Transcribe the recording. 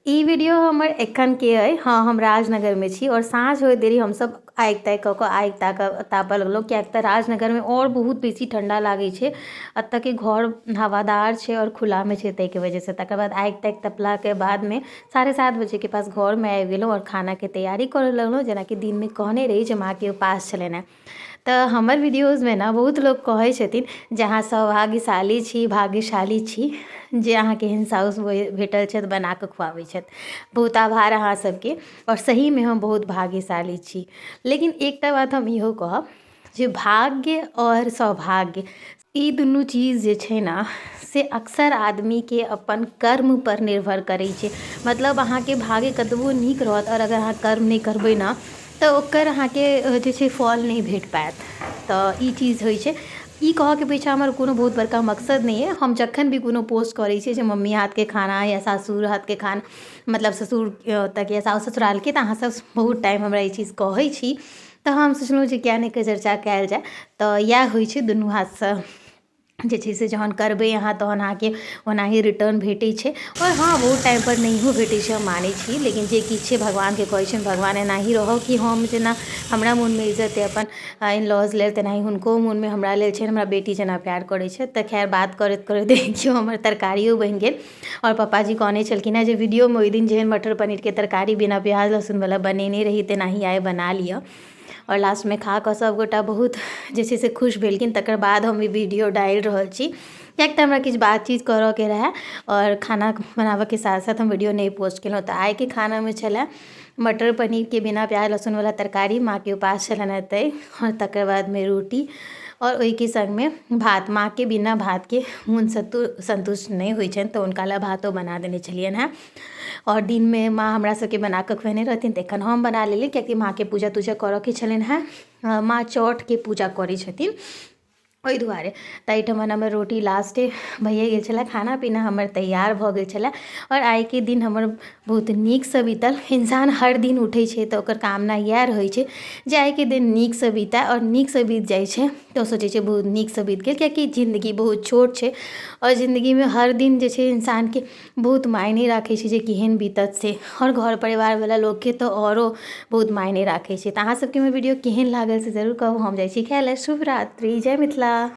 ई video हमर एखन के अइ। हाँ, हम राजनगर में छी और साँझ होइत देरी हम सब आगि ताकि कऽ आगि तापऽ लगलहुँ, किएक तऽ राजनगर में और बहुत बेसी ठंडा लागै छै। एतऽ के घर हवादार छै और खुला में छै, ताहि के वजह से तकर बाद आगि ताकि तपलाके बाद में 7:30 बजे के पास घर में आबि गेलहुँ और खाना के तैयारी करऽ लगलहुँ। जेनाकि दिन में कहने रही जे माँ के उपास छलनि। तऽ हमर वीडियोज में ना बहुत लोग कहै छथिन जे अहाँ सौभाग्यशाली छी, भाग्यशाली छी जे अहाँके एहन साउस भेटल छथि बना कऽ खुआबै छथि। बहुत आभार अहाँ सबके, और सही में हम बहुत भाग्यशाली छी। लेकिन एकटा बात हम इहो कहब जे भाग्य और सौभाग्य ई दुनू चीज जे छै ना से अक्सर आदमी के अपन कर्म पर निर्भर करै छै। मतलब अहाँके भाग्य कतबो नीक रहत और अगर अहाँ कर्म नहीं करबै ना तऽ ओकर अहाँके जे छै फल नहीं भेट पाएत। तऽ ई चीज होइ छै। ई कहऽके पीछा हमर कोनो बहुत बड़का मकसद नहीं है। हम जखन भी कोनो पोस्ट करै छी जे मम्मी हाथ के खाना या सासुर हाथ के खाना, मतलब ससुर तक या साउस ससुराल के, तऽ अहाँ सब बहुत टाइम हमरा ई चीज कहै छी। तऽ हम सोचलहुँ जे किया नहि के चर्चा कयल जाय। तऽ इएह होइ छै, दुनू हाथसँ जे छै से जहन करबै अहाँ तहन अहाँके ओनाही रिटर्न भेटै छै। और हाँ, बहुत टाइम पर नहियो भेटै छै, हम मानै छी। लेकिन जे किछु छै भगवानके कहै छनि, भगवान एनाही रहऽ कि हम जेना हमरा मोनमे इज्जत अइ अपन इन लॉज लेल, तेनाही हुनको मोनमे हमरा लेल छनि, हमरा बेटी जेना प्यार करै छथि। तऽ खैर बात करैत करैत देखियौ हमर तरकारियो बनि गेल। और पप्पाजी कहने छलखिन हेँ जे वीडियोमे ओहि दिन जेहन मटर पनीरके तरकारी बिना प्याज लहसुनवला बनेने रही तेनाही आइ बना लिअ। और लास्ट में खा कऽ सभगोटा बहुत जे छै से खुश भेलखिन। तकर बाद हम ई वीडियो डालि रहल छी, किएक तऽ हमरा किछु बातचीत करऽके रहै और खाना बनाबऽके साथ साथ हम वीडियो नहीं पोस्ट केलहुँ। तऽ आइके खानामे छलै मटर पनीरके बिना प्याज लहसुनवला तरकारी, माँ के उपास छलनि तै। और तकर बादमे रोटी और ओहिके संगमे भात। माँ के बिना भात के मोन संतुष्ट नहीं होइ छनि, तऽ हुनका लए भातो बना देने छलियनि हेँ। और दिन में माँ हमरा सबके बना कऽ खुएने रहथिन, तऽ एखन हम बना लेलियै कियाकि माँ के पूजा तूजा करऽके छलनि हेँ। माँ छठके पूजा करै छथिन ओहि दुआरे। तऽ एहिठमन हमर रोटी लास्टे भइए गेल छलै, खाना पीना हमर तैयार भऽ गेल छलै। और आइके दिन हमर बहुत नीकसँ बीतल। इंसान हर दिन उठै छै तऽ ओकर कामना इएह रहै छै जे आइके दिन नीकसँ बीतै, और नीकसँ बीत जाइ छै तऽ सोचै छै बहुत नीकसँ बीत गेल। कियाकि जिन्दगी बहुत छोट छै और जिन्दगीमे हर दिन जे छै इंसानके बहुत मायने राखै छै जे केहन बीतत से। और घर परिवारवला लोकके तऽ औरो बहुत मायने राखै छै। तऽ अहाँ सबके हमर वीडियो केहन लागल से जरूर कहू। हम जाइ छी खाय लए। शुभ रात्रि, जय मिथिला।